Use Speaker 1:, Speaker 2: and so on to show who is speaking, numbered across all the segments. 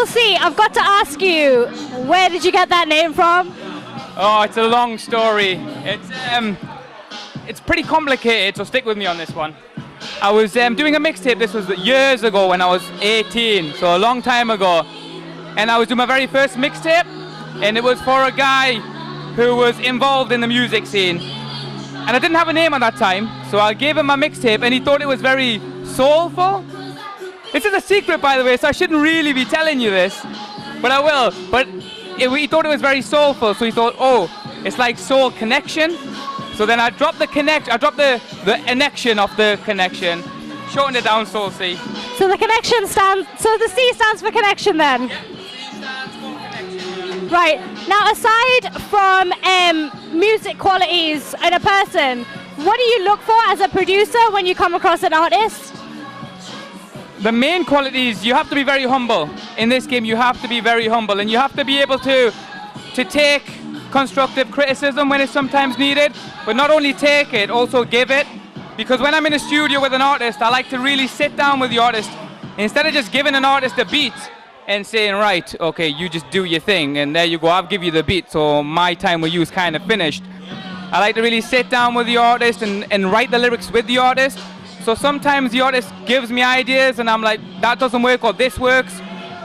Speaker 1: C, I've got to ask you, where did you get that name from?
Speaker 2: Oh, it's a long story. It's pretty complicated, so stick with me on this one. I was doing a mixtape, this was years ago when I was 18, so a long time ago. And I was doing my very first mixtape, and it was for a guy who was involved in the music scene. And I didn't have a name at that time, so I gave him my mixtape, and he thought it was very soulful. This is a secret, by the way, so I shouldn't really be telling you this, but I will. But he thought it was very soulful, so he thought, oh, it's like soul connection. So then I dropped the connection of the connection, shortened it down, Soul C.
Speaker 1: So the connection stands, so the C stands for connection then?
Speaker 2: Yeah, C stands for connection.
Speaker 1: Right, now aside from music qualities in a person, what do you look for as a producer when you come across an artist?
Speaker 2: The main qualities, you have to be very humble. In this game, you have to be very humble, and you have to be able to take constructive criticism when it's sometimes needed, but not only take it, also give it. Because when I'm in a studio with an artist, I like to really sit down with the artist. Instead of just giving an artist a beat and saying, right, okay, you just do your thing, and there you go, I'll give you the beat, so my time with you is kind of finished. I like to really sit down with the artist and write the lyrics with the artist. So sometimes the artist gives me ideas and I'm like, that doesn't work or this works.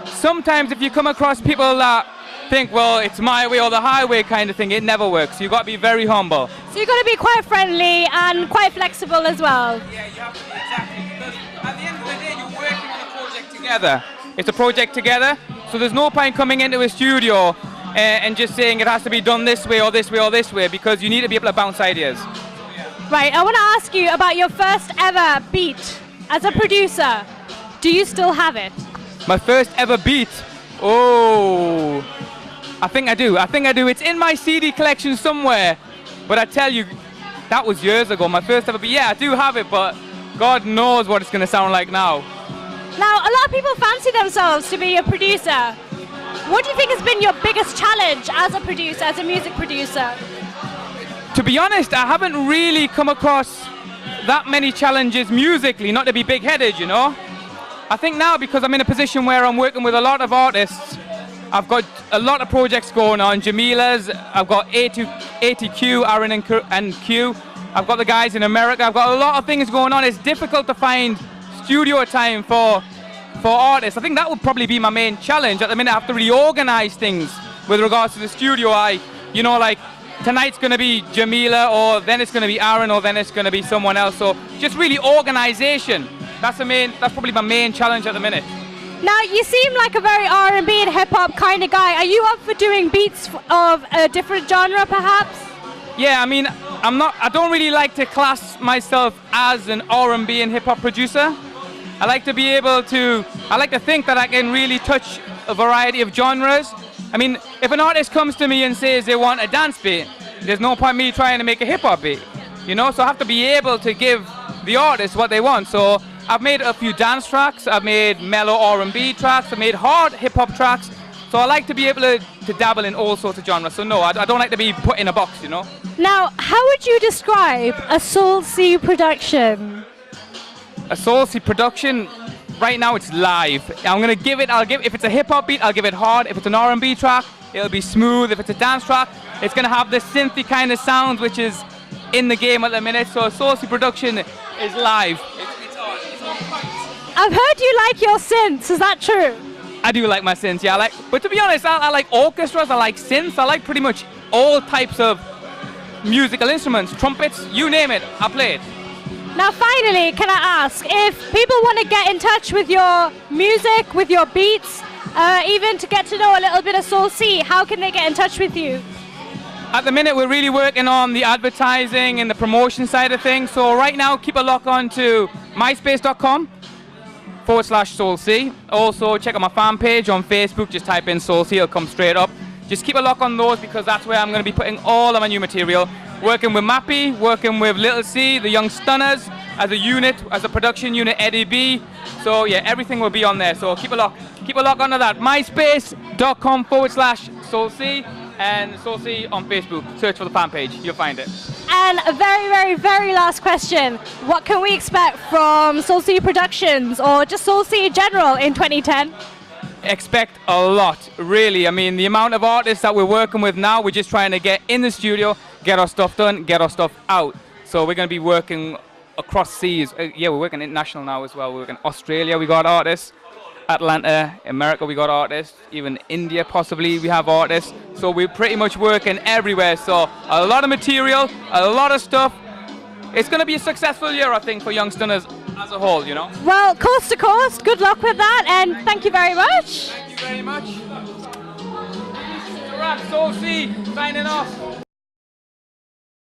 Speaker 2: Sometimes if you come across people that think, well, it's my way or the highway kind of thing, it never works. You've got to be very humble.
Speaker 1: So you've got to be quite friendly and quite flexible as well.
Speaker 2: Yeah, you have to be, exactly. Because at the end of the day, you're working on a project together. It's a project together, so there's no point coming into a studio and just saying it has to be done this way or this way or this way, because you need to be able to bounce ideas.
Speaker 1: Right, I want to ask you about your first ever beat as a producer. Do you still have it?
Speaker 2: My first ever beat? Oh, I think I do. It's in my CD collection somewhere, but I tell you, that was years ago, my first ever beat. Yeah, I do have it, but God knows what it's going to sound like now.
Speaker 1: Now, a lot of people fancy themselves to be a producer. What do you think has been your biggest challenge as a producer, as a music producer?
Speaker 2: To be honest, I haven't really come across that many challenges musically, not to be big-headed, you know. I think now, because I'm in a position where I'm working with a lot of artists, I've got a lot of projects going on, Jamila's, I've got ATQ, Aaron and Q, I've got the guys in America, I've got a lot of things going on. It's difficult to find studio time for artists. I think that would probably be my main challenge. At the minute, I have to reorganize things with regards to the studio. Like, tonight's going to be Jamila, or then it's going to be Aaron, or then it's going to be someone else. So just really organization. That's probably my main challenge at the minute.
Speaker 1: Now, you seem like a very R&B and hip-hop kind of guy. Are you up for doing beats of a different genre, perhaps?
Speaker 2: Yeah, I mean, I don't really like to class myself as an R&B and hip-hop producer. I like to think that I can really touch a variety of genres. I mean, if an artist comes to me and says they want a dance beat, there's no point me trying to make a hip-hop beat, you know? So I have to be able to give the artist what they want. So I've made a few dance tracks, I've made mellow R&B tracks, I've made hard hip-hop tracks. So I like to be able to dabble in all sorts of genres. So no, I don't like to be put in a box, you know?
Speaker 1: Now, how would you describe a Soul C production?
Speaker 2: A Soul C production, right now it's live. If it's a hip-hop beat, I'll give it hard. If it's an R&B track, it'll be smooth. If it's a dance track, it's gonna have the synthy kind of sound, which is in the game at the minute. So a Soul C production is live. It's on point.
Speaker 1: I've heard you like your synths, is that true?
Speaker 2: I do like my synths, yeah. But to be honest, I like orchestras, I like synths, I like pretty much all types of musical instruments, trumpets, you name it, I play it.
Speaker 1: Now finally, can I ask, if people want to get in touch with your music, with your beats, even to get to know a little bit of Soul C, how can they get in touch with you?
Speaker 2: At the minute, we're really working on the advertising and the promotion side of things. So right now, keep a lock on to myspace.com/Soul C. Also, check out my fan page on Facebook. Just type in Soul C, it'll come straight up. Just keep a lock on those, because that's where I'm going to be putting all of my new material. Working with Mappy, working with Little C, the Young Stunners, as a unit, as a production unit, Eddie B. So yeah, everything will be on there. So keep a lock onto that. myspace.com/Soul C. And Soul C on Facebook. Search for the fan page, you'll find it.
Speaker 1: And a very, very, very last question. What can we expect from Soul C Productions, or just Soul C in general, in 2010?
Speaker 2: expect a lot, really. I mean, the amount of artists that we're working with now, we're just trying to get in the studio, get our stuff done, get our stuff out. So we're going to be working across seas. Yeah, we're working international now as well. We're working Australia, we got artists. Atlanta, America, we got artists. Even India, possibly, we have artists. So we're pretty much working everywhere. So a lot of material, a lot of stuff. It's going to be a successful year, I think, for Youngsters as a whole, you know.
Speaker 1: Well, coast to coast, good luck with that, and thank you very much.
Speaker 2: Thank you very much. Soul C, signing off.